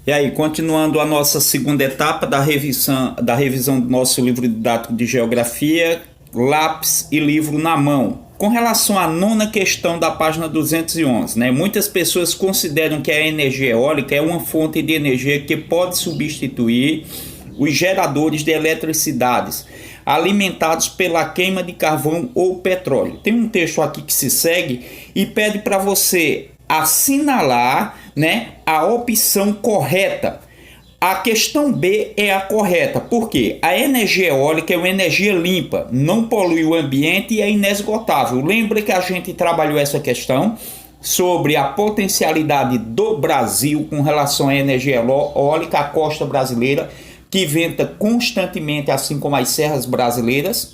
E aí, continuando a nossa segunda etapa da revisão do nosso livro didático de geografia, lápis e livro na mão. Com relação à nona questão da página 211, né? Muitas pessoas consideram que a energia eólica é uma fonte de energia que pode substituir os geradores de eletricidades alimentados pela queima de carvão ou petróleo. Tem um texto aqui que se segue e pede para você assinalar, né, a opção correta. A questão B é a correta, porque a energia eólica é uma energia limpa, não polui o ambiente e é inesgotável. Lembra que a gente trabalhou essa questão sobre a potencialidade do Brasil com relação à energia eólica, a costa brasileira, que venta constantemente, assim como as serras brasileiras.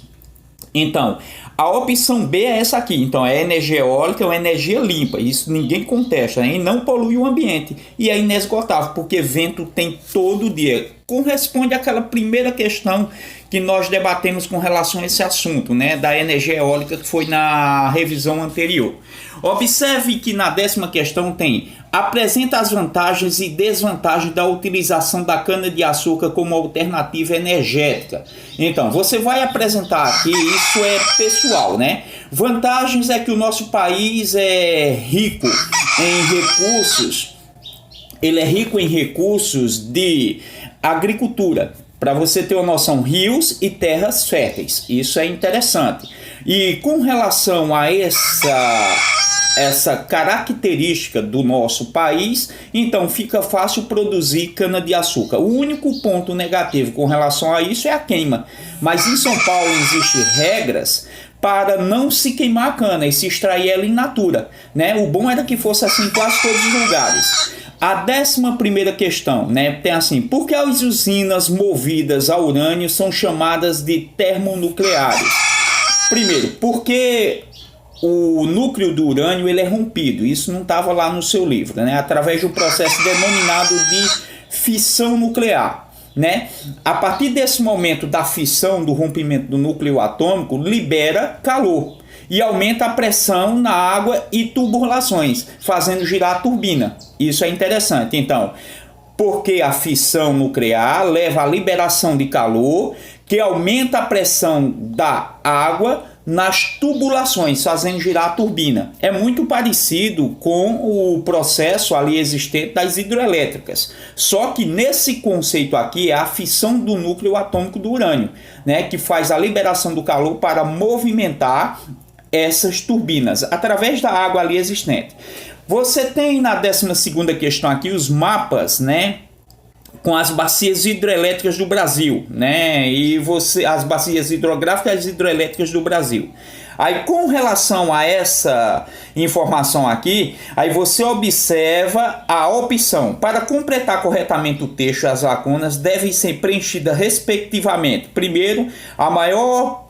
Então, a opção B é essa aqui. Então, é energia eólica, é uma energia limpa. Isso ninguém contesta, né? E não polui o ambiente. E é inesgotável, porque vento tem todo dia. Corresponde àquela primeira questão que nós debatemos com relação a esse assunto, né? Da energia eólica, que foi na revisão anterior. Observe que na 10ª questão tem: apresenta as vantagens e desvantagens da utilização da cana-de-açúcar como alternativa energética. Então, você vai apresentar aqui, isso é pessoal, né? Vantagens é que o nosso país é rico em recursos, ele é rico em recursos de agricultura. Para você ter uma noção, rios e terras férteis, isso é interessante. E com relação a essa característica do nosso país, então fica fácil produzir cana-de-açúcar. O único ponto negativo com relação a isso é a queima. Mas em São Paulo existem regras para não se queimar a cana e se extrair ela in natura, né? O bom era que fosse assim em quase todos os lugares. A 11ª questão, né, tem assim: por que as usinas movidas a urânio são chamadas de termonucleares? Primeiro, porque o núcleo do urânio ele é rompido. Isso não estava lá no seu livro, né? Através do processo denominado de fissão nuclear, né? A partir desse momento da fissão, do rompimento do núcleo atômico, libera calor e aumenta a pressão na água e tubulações, fazendo girar a turbina. Isso é interessante. Então, porque a fissão nuclear leva à liberação de calor, que aumenta a pressão da água nas tubulações, fazendo girar a turbina. É muito parecido com o processo ali existente das hidrelétricas. Só que nesse conceito aqui é a fissão do núcleo atômico do urânio, né, que faz a liberação do calor para movimentar essas turbinas através da água ali existente. Você tem na 12ª questão aqui os mapas, né, com as bacias hidrelétricas do Brasil, né? E as bacias hidrográficas e hidrelétricas do Brasil. Aí, com relação a essa informação aqui, aí você observa a opção. Para completar corretamente o texto, as lacunas devem ser preenchidas respectivamente. Primeiro, o maior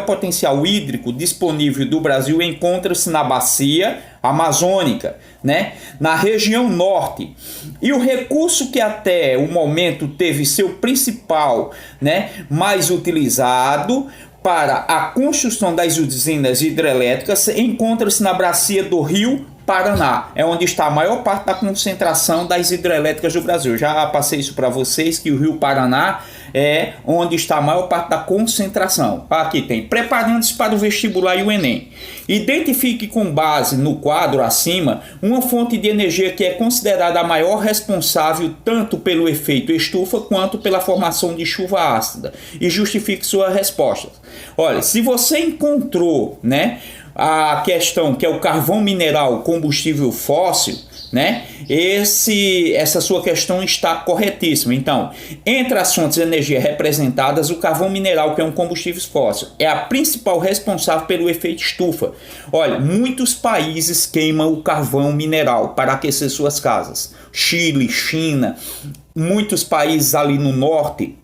potencial hídrico disponível do Brasil encontra-se na bacia amazônica, né, na região norte. E o recurso que até o momento teve seu principal, né, mais utilizado para a construção das usinas hidrelétricas encontra-se na bacia do Rio Paraná, é onde está a maior parte da concentração das hidrelétricas do Brasil. Já passei isso para vocês, que o Rio Paraná é onde está a maior parte da concentração. Aqui tem: preparando-se para o vestibular e o Enem. Identifique com base no quadro acima uma fonte de energia que é considerada a maior responsável tanto pelo efeito estufa quanto pela formação de chuva ácida e justifique sua resposta. Olha, se você encontrou, né, a questão que é o carvão mineral, combustível fóssil, né? Essa sua questão está corretíssima. Então, entre as fontes de energia representadas, o carvão mineral, que é um combustível fóssil, é a principal responsável pelo efeito estufa. Olha, muitos países queimam o carvão mineral para aquecer suas casas. Chile, China, muitos países ali no norte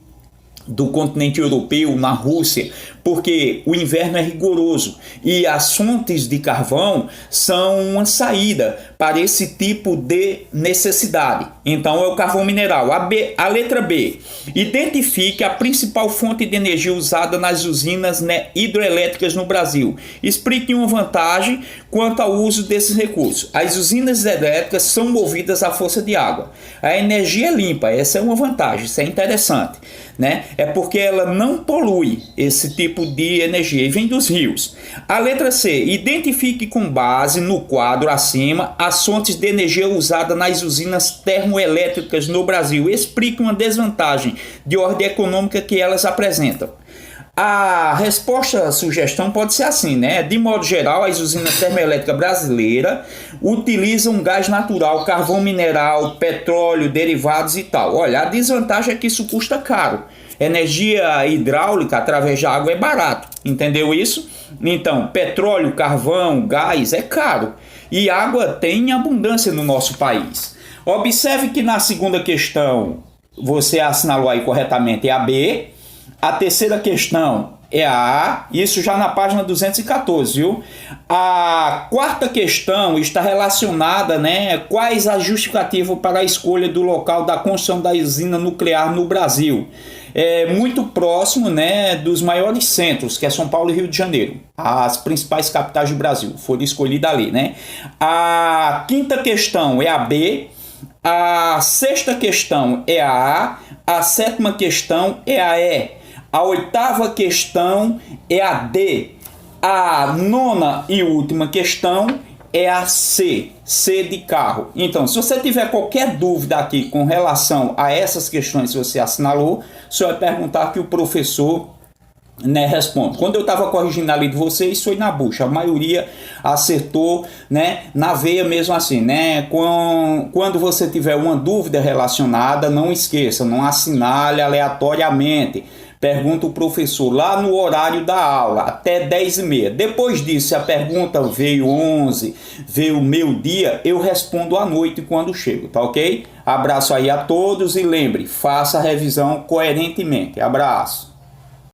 do continente europeu, na Rússia, porque o inverno é rigoroso e as fontes de carvão são uma saída para esse tipo de necessidade. Então é o carvão mineral. A letra B, identifique a principal fonte de energia usada nas usinas hidrelétricas no Brasil. Explique uma vantagem quanto ao uso desses recursos. As usinas hidrelétricas são movidas à força de água. A energia é limpa, essa é uma vantagem, isso é interessante, né? É porque ela não polui esse tipo de energia e vem dos rios. A letra C, identifique com base no quadro acima as fontes de energia usadas nas usinas termoelétricas no Brasil. Explique uma desvantagem de ordem econômica que elas apresentam. A resposta à sugestão pode ser assim, né? De modo geral, as usinas termoelétricas brasileiras utilizam gás natural, carvão mineral, petróleo, derivados e tal. Olha, a desvantagem é que isso custa caro. Energia hidráulica através de água é barato, entendeu isso? Então, petróleo, carvão, gás é caro e água tem abundância no nosso país. Observe que na segunda questão, você assinalou aí corretamente, é a B. A terceira questão é a A, isso já na página 214, viu? A quarta questão está relacionada, né? Quais a justificativa para a escolha do local da construção da usina nuclear no Brasil? É muito próximo, né, dos maiores centros, que é São Paulo e Rio de Janeiro. As principais capitais do Brasil foram escolhidas ali, né? A quinta questão é a B. A sexta questão é a A. A sétima questão é a E. A oitava questão é a D. A nona e última questão é a C. C de carro. Então, se você tiver qualquer dúvida aqui com relação a essas questões que você assinalou, só vai perguntar que o professor, né, responde. Quando eu estava corrigindo ali de vocês, foi na bucha. A maioria acertou, né, na veia mesmo assim, né? Quando você tiver uma dúvida relacionada, não esqueça, não assinale aleatoriamente. Pergunta o professor lá no horário da aula, até 10h30. Depois disso, se a pergunta veio 11, veio meio-dia, eu respondo à noite quando chego, tá ok? Abraço aí a todos e lembre, faça a revisão coerentemente. Abraço.